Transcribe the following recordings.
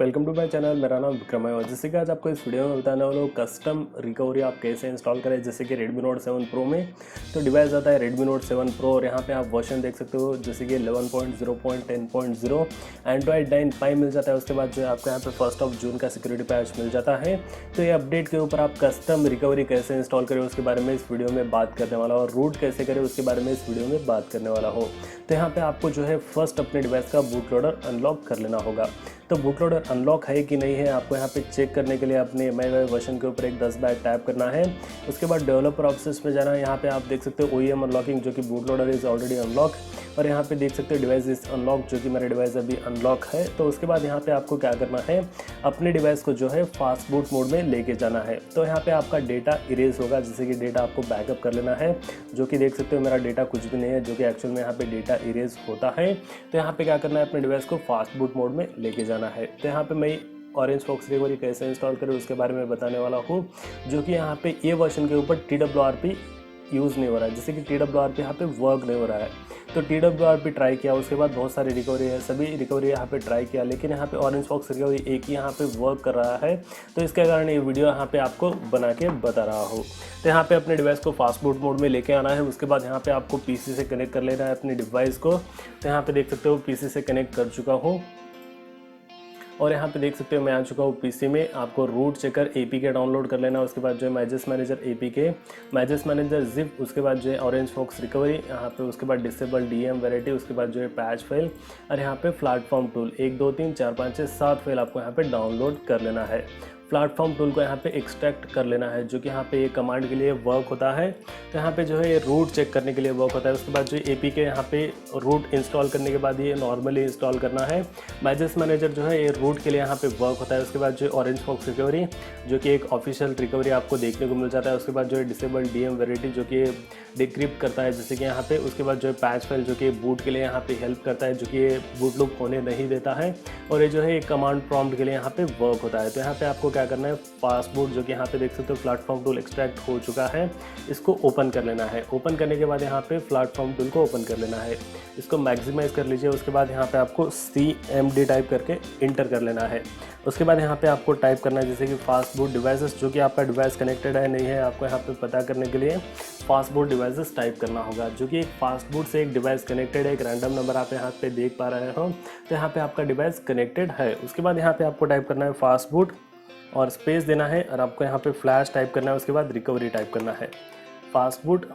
Welcome to my channel. मेरा नाम विक्रम है और जैसे कि आज आपको इस वीडियो में बताने वाला हूँ कस्टम रिकवरी आप कैसे इंस्टॉल करें। जैसे कि Redmi Note 7 Pro में तो डिवाइस आता है Redmi Note 7 Pro और यहाँ पे आप वर्जन देख सकते हो जैसे कि 11.0.10.0 एंड्रॉइड 9 Pie मिल जाता है। उसके बाद जो है आपको यहाँ पे 1 जून का सिक्योरिटी पैच मिल जाता है। तो ये अपडेट के ऊपर आप कस्टम रिकवरी कैसे इंस्टॉल करें उसके बारे में इस वीडियो में बात करने वाला हूँ और रूट कैसे करें उसके बारे में इस वीडियो में बात करने वाला हूँ। तो यहाँ पे आपको जो है फर्स्ट अपने डिवाइस का बूट लोडर अनलॉक कर लेना होगा। तो बूट लोडर अनलॉक है कि नहीं है आपको यहाँ पे चेक करने के लिए अपने MIUI वर्जन के ऊपर एक 10 बार टैप करना है। उसके बाद डेवलपर ऑप्शंस में जाना है। यहाँ पे आप देख सकते हो OEM अनलॉकिंग जो कि boot loader is already unlock और यहाँ पे देख सकते हो डिवाइस इज अनलॉक जो कि मेरा डिवाइस अभी अनलॉक है। तो उसके बाद यहाँ पे आपको क्या करना है, अपने डिवाइस को जो है फास्ट बूट मोड में लेके जाना है। तो यहाँ पे आपका डेटा इरेज होगा, जैसे कि डेटा आपको बैकअप कर लेना है, जो कि देख सकते हो मेरा डेटा कुछ भी नहीं है, जो कि एक्चुअल में यहाँ पे डेटा इरेज होता है। तो यहाँ पे क्या करना है, अपने डिवाइस को फास्ट बूट मोड में लेके जाना है। तो यहाँ पे मैं OrangeFox रिकवरी कैसे इंस्टॉल करें उसके बारे में बताने वाला हूँ, जो कि यहाँ पे ये वर्जन के ऊपर TWRP यूज़ नहीं हो रहा है, जैसे कि TWRP यहाँ पे वर्क नहीं हो रहा है। तो TWRP ट्राई किया, उसके बाद बहुत सारी रिकवरी है, सभी रिकवरी यहाँ पे ट्राई किया, लेकिन यहाँ पे OrangeFox रिकवरी एक ही यहाँ पे वर्क कर रहा है। तो इसके कारण ये वीडियो यहाँ पे आपको बना के बता रहा हूँ। तो यहाँ पे अपने डिवाइस को फास्ट बूट मोड में लेके आना है। उसके बाद यहाँ पे आपको PC से कनेक्ट कर लेना है अपने डिवाइस को। तो यहाँ पे देख सकते हो PC से कनेक्ट कर चुका हूँ और यहाँ पे देख सकते हो मैं आ चुका हूँ PC में। आपको रूट चेकर APK डाउनलोड कर लेना है। उसके बाद जो है मैजेस मैनेजर APK, मैजेस मैनेजर zip, उसके बाद जो है OrangeFox रिकवरी यहाँ पे, उसके बाद डिसेबल DM वैरायटी, उसके बाद जो है पैच फाइल और यहाँ पे प्लेटफॉर्म टूल 1 2 3 4 5 6 7 फाइल आपको यहाँ पे डाउनलोड कर लेना है। प्लेटफॉर्म टूल को यहाँ पे एक्सट्रैक्ट कर लेना है, जो कि यहाँ पे ये कमांड के लिए वर्क होता है। तो यहाँ पे जो है ये रूट चेक करने के लिए वर्क होता है। उसके बाद जो APK यहाँ पे रूट इंस्टॉल करने के बाद ये नॉर्मली इंस्टॉल करना है। मैजेस मैनेजर जो है ये रूट के लिए यहाँ पे वर्क होता है। उसके बाद जो OrangeFox रिकवरी जो कि एक ऑफिशियल रिकवरी आपको देखने को मिल जाता है। उसके बाद जो है डिसेबल DM वैरायटी जो कि डिक्रिप्ट करता है, जैसे कि यहाँ पे। उसके बाद जो है पैच फाइल जो कि बूट के लिए यहाँ पे हेल्प करता है, जो कि ये बूटलूप होने नहीं देता है। और ये जो है कमांड प्रॉम्प्ट के लिए यहाँ पे वर्क होता है। तो यहाँ पे आपको क्या करना है, फास्ट बूट जो कि यहाँ पे देख सकते हो प्लेटफॉर्म टूल एक्सट्रैक्ट हो चुका है, इसको ओपन कर लेना है। ओपन करने के बाद यहाँ पे प्लेटफॉर्म टूल को ओपन कर लेना है, इसको मैक्सिमाइज कर लीजिए। उसके बाद यहाँ पे आपको CMD टाइप करके इंटर कर लेना है। उसके बाद यहाँ पे आपको टाइप करना है जैसे कि फास्ट बूट डिवाइसेस, जो कि आपका डिवाइस कनेक्टेड है नहीं है, आपको यहाँ पे पता करने के लिए फास्ट बूट डिवाइसेस टाइप करना होगा, जो कि एक फास्ट बूट से एक डिवाइस कनेक्टेड है। एक रैंडम नंबर आप यहाँ पे देख पा रहे हो, तो यहाँ पे आपका डिवाइस कनेक्टेड है। उसके बाद यहाँ पे आपको टाइप करना है फास्ट बूट और स्पेस देना है और आपको यहाँ पे फ्लैश टाइप करना है। उसके बाद रिकवरी टाइप करना है, fast boot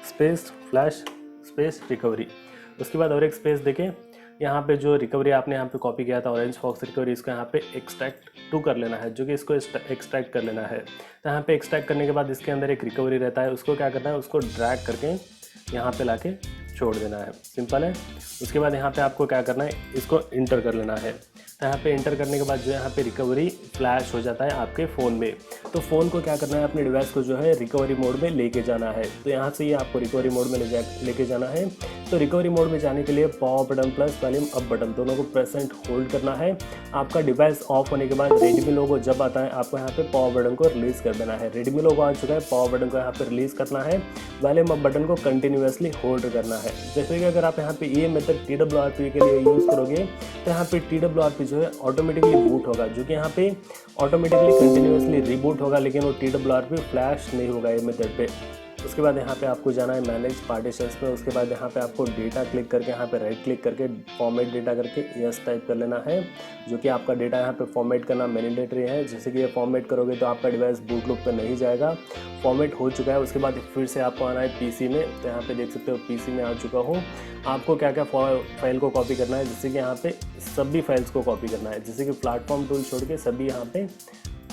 space flash space recovery. उसके बाद और एक स्पेस देके यहाँ पे जो रिकवरी आपने यहाँ पे कॉपी किया था OrangeFox रिकवरी, इसको यहाँ पे एक्सट्रैक्ट टू कर लेना है, जो कि इसको एक्सट्रैक्ट कर लेना है। तो यहाँ पे एक्सट्रैक्ट करने के बाद इसके अंदर एक रिकवरी रहता है, उसको क्या करना है, उसको ड्रैग करके यहाँ पे लाके छोड़ देना है। सिंपल है। उसके बाद यहाँ पे आपको क्या करना है, इसको इंटर कर लेना है। तो यहाँ पे इंटर करने के बाद जो है यहाँ पे रिकवरी फ्लैश हो जाता है आपके फ़ोन में। तो फ़ोन को क्या करना है, अपने डिवाइस को जो है रिकवरी मोड में लेके जाना है। तो यहाँ से ये आपको रिकवरी मोड में लेके जाना है। तो रिकवरी मोड में जाने के लिए power button plus volume up button दोनों को प्रेस एंड होल्ड करना है। आपका डिवाइस ऑफ होने के बाद Redmi लोगो जब आता है, आपको यहाँ पे पावर बटन को रिलीज़ कर देना है। Redmi लोगो आ चुका है, पावर बटन को यहाँ पे रिलीज़ करना है, वॉल्यूम अप बटन को कंटिन्यूसली होल्ड करना है। जैसे कि अगर आप यहाँ पे ये मेथड TWRP के लिए यूज़ करोगे तो यहाँ पे TWRP जो है ऑटोमेटिकली बूट होगा, जो कि यहाँ पे ऑटोमेटिकली कंटिन्यूसली रिबूट होगा, लेकिन वो TWRP फ्लैश नहीं होगा ये मेथड पे। उसके बाद यहाँ पे आपको जाना है मैनेज पार्टीशंस में। उसके बाद यहाँ पे आपको डेटा क्लिक करके यहाँ पे राइट क्लिक करके फॉर्मेट डेटा करके यस टाइप कर लेना है, जो कि आपका डेटा यहाँ पे फॉर्मेट करना मैंडेटरी है। जैसे कि ये फॉर्मेट करोगे तो आपका डिवाइस बूट लूप पे नहीं जाएगा, फॉर्मेट हो चुका है। उसके बाद फिर से आपको आना है PC में। तो यहाँ पे देख सकते हो PC में आ चुका हूँ। आपको क्या क्या फाइल को कॉपी करना है, जैसे कि यहाँ पे सभी फाइल्स को कॉपी करना है, जैसे कि प्लेटफॉर्म टूल छोड़ के सभी यहाँ पे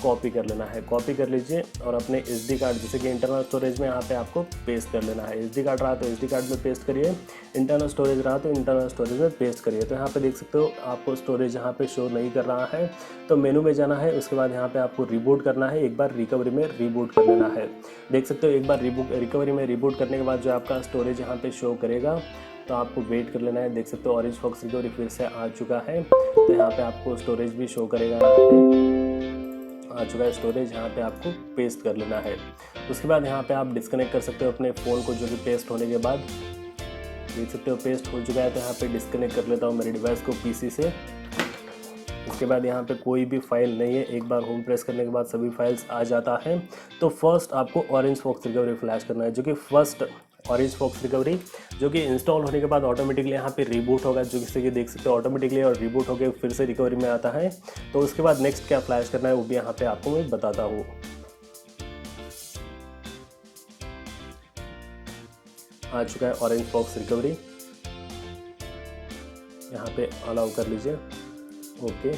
कॉपी कर लेना है। कॉपी कर लीजिए और अपने SD कार्ड जैसे कि इंटरनल स्टोरेज में यहाँ पे आपको पेस्ट कर लेना है। SD कार्ड रहा तो SD कार्ड में पेस्ट करिए, इंटरनल स्टोरेज रहा तो इंटरनल स्टोरेज में पेस्ट करिए। तो यहाँ पे देख सकते हो आपको स्टोरेज यहाँ पे शो नहीं कर रहा है, तो मेनू में जाना है। उसके बाद यहाँ पे आपको रिबूट करना है, एक बार रिकवरी में रिबूट कर लेना है। देख सकते हो एक बार रिकवरी में रिबूट करने के बाद जो आपका स्टोरेज यहाँ पे शो करेगा, तो आपको वेट कर लेना है। देख सकते हो OrangeFox रिकवरी फिर से आ चुका है, तो यहाँ पे आपको स्टोरेज भी शो करेगा, आ चुका है स्टोरेज, यहाँ पे आपको पेस्ट कर लेना है। उसके बाद यहाँ पे आप डिस्कनेक्ट कर सकते हो अपने फ़ोन को, जो कि पेस्ट होने के बाद देख सकते हो पेस्ट हो चुका है। तो यहाँ पे डिस्कनेक्ट कर लेता हूँ मेरे डिवाइस को PC से। उसके बाद यहाँ पे कोई भी फाइल नहीं है। एक बार होम प्रेस करने के बाद सभी फाइल्स आ जाता है। तो फर्स्ट आपको OrangeFox रिकवरी फ्लैश करना है, जो कि फर्स्ट OrangeFox रिकवरी जो कि इंस्टॉल होने के बाद ऑटोमेटिकली यहाँ पे रीबूट होगा, जो किसी के देख सकते हो ऑटोमेटिकली, और रीबूट होकर फिर से रिकवरी में आता है। तो उसके बाद नेक्स्ट क्या फ्लैश करना है वो भी यहाँ पे आपको मैं बताता हूँ। आ चुका है OrangeFox रिकवरी, यहाँ पे अलाउ कर लीजिए। ओके,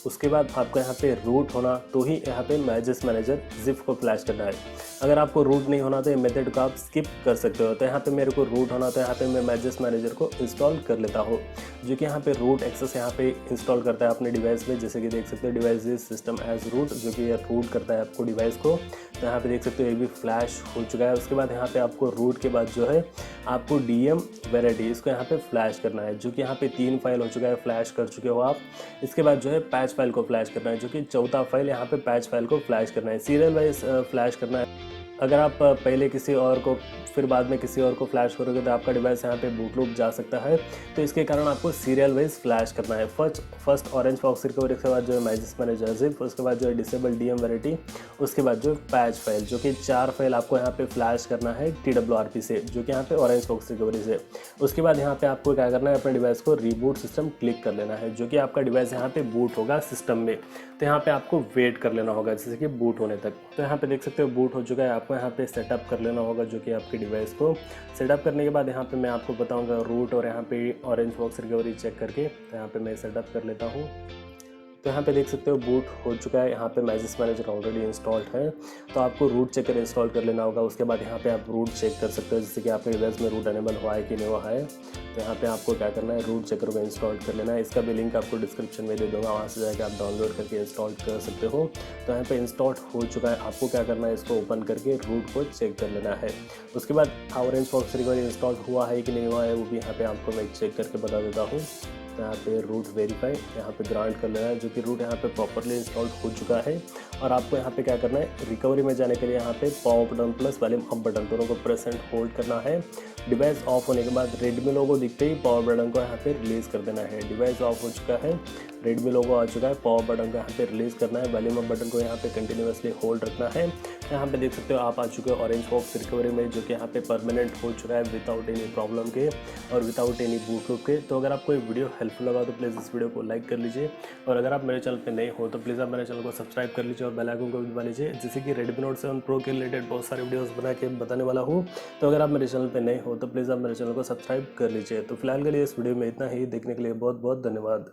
उसके बाद आपको यहाँ पे रूट होना तो ही यहाँ पे मैजेस मैनेजर जिप को फ्लैश करना है। अगर आपको रूट नहीं होना तो ये मेथड को आप स्किप कर सकते हो। तो यहाँ पे मेरे को रूट होना तो यहाँ पे मैं मैजेस मैनेजर को इंस्टॉल कर लेता हूँ, जो कि यहाँ पे रूट एक्सेस यहाँ पे इंस्टॉल करता है अपने डिवाइस में। जैसे कि देख सकते हो device is system as root, जो कि ये रूट करता है आपको डिवाइस को। तो यहाँ पे देख सकते हो ये भी फ्लैश हो चुका है। उसके बाद यहाँ पे आपको रूट के बाद जो है आपको 𝗵𝗵𝗿𝗲 इसको यहाँ पे फ्लैश करना है, जो कि यहाँ पे 3 फाइल हो चुका है, फ्लैश कर चुके हो आप। इसके बाद जो है पैच फाइल को फ्लैश करना है, जो कि 4था फाइल यहाँ पे पैच फाइल को फ्लैश करना है। सीरियल वाइज फ्लैश करना है। अगर आप पहले किसी और को फिर बाद में किसी और को फ्लैश करोगे तो आपका डिवाइस यहाँ पे बूटलूप जा सकता है। तो इसके कारण आपको सीरियल वाइज फ्लैश करना है। फर्स्ट OrangeFox रिकवरी के बाद जो है मैजेस मैनेजर जिप, उसके बाद जो है डिसेबल 𝗵𝗵𝗿𝗲, उसके बाद जो पैच फाइल, जो कि 4 फाइल आपको यहाँ पे फ्लैश करना है TWRP से, जो कि यहाँ पे OrangeFox रिकवरी से। उसके बाद यहाँ पे आपको क्या करना है, अपने डिवाइस को रीबूट सिस्टम क्लिक कर लेना है, जो कि आपका डिवाइस यहाँ पे बूट होगा सिस्टम में। तो यहाँ पे आपको वेट कर लेना होगा जैसे कि बूट होने तक। तो यहाँ पे देख सकते हो बूट हो चुका है। आपको यहाँ पे सेटअप कर लेना होगा, जो कि आपके डिवाइस को सेटअप करने के बाद यहाँ पे मैं आपको बताऊंगा रूट और यहाँ पे OrangeFox रिकवरी चेक करके। तो यहाँ पे मैं सेटअप कर लेता हूँ। तो यहाँ पे देख सकते हो बूट हो चुका है। यहाँ पे मैजेस मैनेजर ऑलरेडी इंस्टॉल्ड है, तो आपको रूट चेकर इंस्टॉल कर लेना होगा। उसके बाद यहाँ पे आप रूट चेक कर सकते हो, जैसे कि आपके डिवाइस में रूट अनेबल हुआ है कि नहीं हुआ है। तो यहाँ पे आपको क्या करना है, रूट चेकर को इंस्टॉल कर लेना है। इसका भी लिंक आपको डिस्क्रिप्शन में दे दूँगा, वहाँ से जाकर आप डाउनलोड करके इंस्टॉल कर सकते हो। तो यहाँ पे इंस्टॉल हो चुका है। आपको क्या करना है, इसको ओपन करके रूट को चेक कर लेना है। उसके बाद OrangeFox रिकवरी इंस्टॉल हुआ है कि नहीं हुआ है वो भी यहाँ पे आपको मैं चेक करके बता देता हूँ। तो यहाँ पे रूट वेरीफाई यहाँ पे ग्रांट कर लेना है, जो कि रूट यहाँ पे प्रॉपरली इंस्टॉल हो चुका है। और आपको यहाँ पे क्या करना है, रिकवरी में जाने के लिए यहाँ पे power button plus volume up button दोनों को प्रेस एंड होल्ड करना है। डिवाइस ऑफ होने के बाद रेडमी लोगो दिखते ही पावर बटन को यहाँ पे रिलीज़ कर देना है। डिवाइस ऑफ हो चुका है, रेडमी लोगो आ चुका है, पावर बटन को यहाँ पे रिलीज़ करना है। वॉल्यूम अप बटन को यहाँ पे कंटिन्यूसली होल्ड रखना है। यहाँ पे देख सकते हो आप आ चुके हो OrangeFox रिकवरी में, जो कि यहाँ पे परमानेंट हो चुका है विदाउट एनी प्रॉब्लम के और विदाउट एनी बूटलूप के। तो अगर आपको ये वीडियो हेल्पफुल लगा तो प्लीज़ इस वीडियो को लाइक कर लीजिए, और अगर आप मेरे चैनल पे नए हो तो प्लीज़ आप मेरे चैनल को सब्सक्राइब कर लीजिए और बेल आइकन को भी दबा लीजिए, जिससे कि Redmi Note 7 Pro के रिलेटेड बहुत सारे वीडियोस बना के बताने वाला हूँ। तो अगर आप मेरे चैनल पे नए हो तो प्लीज़ आप मेरे चैनल को सब्सक्राइब कर लीजिए। तो फिलहाल के लिए इस वीडियो में इतना ही। देखने के लिए बहुत बहुत धन्यवाद।